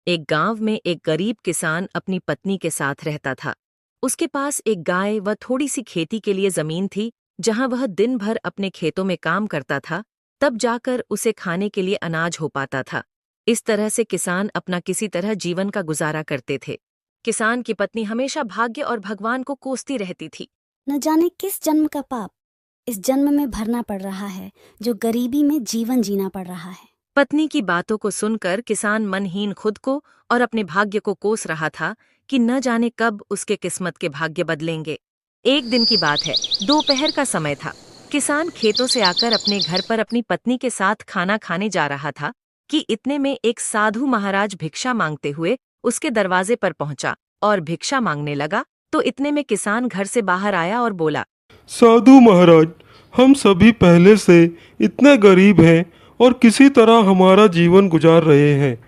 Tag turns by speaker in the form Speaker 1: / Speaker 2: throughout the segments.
Speaker 1: एक गांव में एक गरीब किसान अपनी पत्नी के साथ रहता था। उसके पास एक गाय व थोड़ी सी खेती के लिए जमीन थी, जहां वह दिन भर अपने खेतों में काम करता था, तब जाकर उसे खाने के लिए अनाज हो पाता था। इस तरह से किसान अपना किसी तरह जीवन का गुजारा करते थे। किसान की पत्नी हमेशा भाग्य और भगवान को कोसती रहती थी।
Speaker 2: न जाने किस जन्म का पाप इस जन्म में भरना पड़ रहा है, जो गरीबी में जीवन जीना पड़ रहा है।
Speaker 1: पत्नी की बातों को सुनकर किसान मनहीन खुद को और अपने भाग्य को कोस रहा था कि न जाने कब उसके किस्मत के भाग्य बदलेंगे। एक दिन की बात है, दोपहर का समय था। किसान खेतों से आकर अपने घर पर अपनी पत्नी के साथ खाना खाने जा रहा था कि इतने में एक साधु महाराज भिक्षा मांगते हुए उसके दरवाजे पर पहुंचा और भिक्षा मांगने लगा। तो इतने में किसान घर से बाहर आया और बोला,
Speaker 3: साधु महाराज, हम सभी पहले से इतने गरीब हैं और किसी तरह हमारा जीवन गुजार रहे हैं,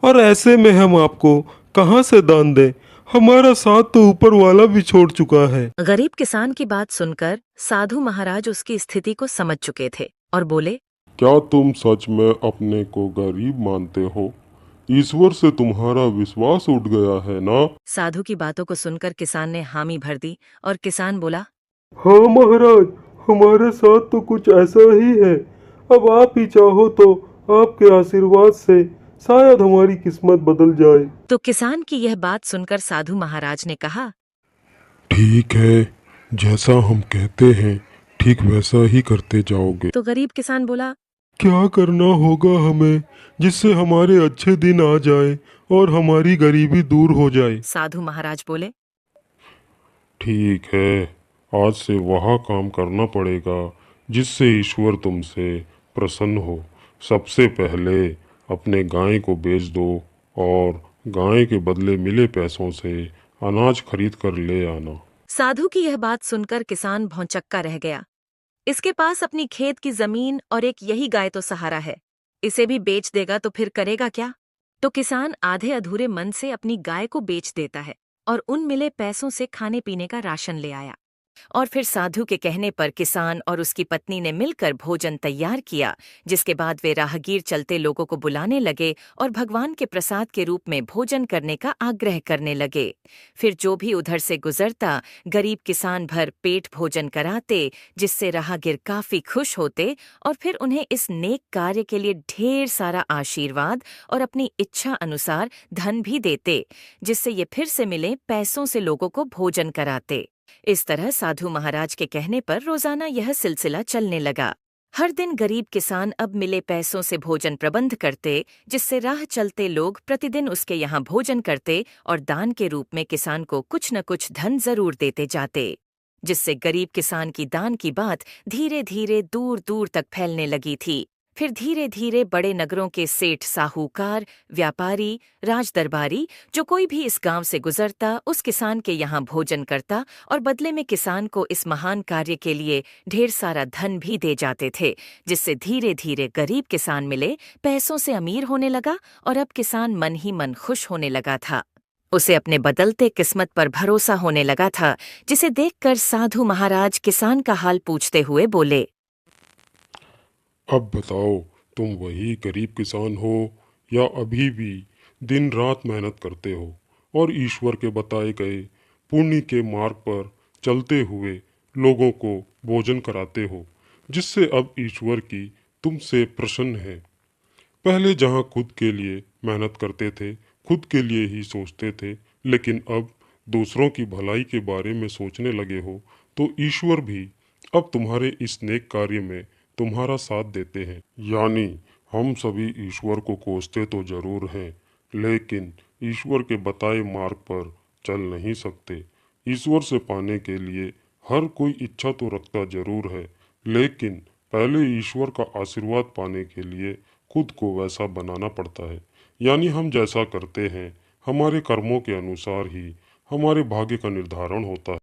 Speaker 3: और ऐसे में हम आपको कहाँ से दान दें? हमारा साथ तो ऊपर वाला भी छोड़ चुका है।
Speaker 1: गरीब किसान की बात सुनकर साधु महाराज उसकी स्थिति को समझ चुके थे और बोले,
Speaker 3: क्या तुम सच में अपने को गरीब मानते हो? ईश्वर से तुम्हारा विश्वास उठ गया है ना?
Speaker 1: साधु की बातों को सुनकर किसान ने हामी भर दी और किसान बोला,
Speaker 3: हाँ महाराज, हमारे साथ तो कुछ ऐसा ही है। अब आप ही चाहो तो आपके आशीर्वाद से शायद हमारी किस्मत बदल जाए।
Speaker 1: तो किसान की यह बात सुनकर साधु महाराज ने कहा,
Speaker 3: ठीक है, जैसा हम कहते हैं ठीक वैसा ही करते जाओगे।
Speaker 1: तो गरीब किसान बोला,
Speaker 3: क्या करना होगा हमें जिससे हमारे अच्छे दिन आ जाए और हमारी गरीबी दूर हो जाए?
Speaker 1: साधु महाराज बोले,
Speaker 3: ठीक है, आज से वह काम करना पड़ेगा जिससे ईश्वर तुमसे प्रसन्न हो। सबसे पहले अपने गाय को बेच दो और गाय के बदले मिले पैसों से अनाज खरीद कर ले आना।
Speaker 1: साधु की यह बात सुनकर किसान भौंचक्का रह गया। इसके पास अपनी खेत की जमीन और एक यही गाय तो सहारा है, इसे भी बेच देगा तो फिर करेगा क्या? तो किसान आधे अधूरे मन से अपनी गाय को बेच देता है और उन मिले पैसों से खाने पीने का राशन ले आया। और फिर साधु के कहने पर किसान और उसकी पत्नी ने मिलकर भोजन तैयार किया, जिसके बाद वे राहगीर चलते लोगों को बुलाने लगे और भगवान के प्रसाद के रूप में भोजन करने का आग्रह करने लगे। फिर जो भी उधर से गुजरता, गरीब किसान भर पेट भोजन कराते, जिससे राहगीर काफी खुश होते और फिर उन्हें इस नेक कार्य के लिए ढेर सारा आशीर्वाद और अपनी इच्छा अनुसार धन भी देते, जिससे ये फिर से मिले पैसों से लोगों को भोजन कराते। इस तरह साधु महाराज के कहने पर रोजाना यह सिलसिला चलने लगा। हर दिन गरीब किसान अब मिले पैसों से भोजन प्रबंध करते, जिससे राह चलते लोग प्रतिदिन उसके यहाँ भोजन करते और दान के रूप में किसान को कुछ न कुछ धन जरूर देते जाते, जिससे गरीब किसान की दान की बात धीरे धीरे दूर दूर तक फैलने लगी थी। फिर धीरे धीरे बड़े नगरों के सेठ, साहूकार, व्यापारी, राजदरबारी, जो कोई भी इस गांव से गुजरता उस किसान के यहाँ भोजन करता और बदले में किसान को इस महान कार्य के लिए ढेर सारा धन भी दे जाते थे, जिससे धीरे धीरे गरीब किसान मिले पैसों से अमीर होने लगा और अब किसान मन ही मन खुश होने लगा था। उसे अपने बदलते किस्मत पर भरोसा होने लगा था, जिसे देखकर साधु महाराज किसान का हाल पूछते हुए बोले,
Speaker 3: अब बताओ, तुम वही गरीब किसान हो या अभी भी दिन रात मेहनत करते हो और ईश्वर के बताए गए पुण्य के मार्ग पर चलते हुए लोगों को भोजन कराते हो, जिससे अब ईश्वर की तुमसे प्रसन्न है? पहले जहाँ खुद के लिए मेहनत करते थे, खुद के लिए ही सोचते थे, लेकिन अब दूसरों की भलाई के बारे में सोचने लगे हो, तो ईश्वर भी अब तुम्हारे इस नेक कार्य में तुम्हारा साथ देते हैं। यानी हम सभी ईश्वर को कोसते तो जरूर हैं, लेकिन ईश्वर के बताए मार्ग पर चल नहीं सकते। ईश्वर से पाने के लिए हर कोई इच्छा तो रखता जरूर है, लेकिन पहले ईश्वर का आशीर्वाद पाने के लिए खुद को वैसा बनाना पड़ता है। यानी हम जैसा करते हैं, हमारे कर्मों के अनुसार ही हमारे भाग्य का निर्धारण होता है।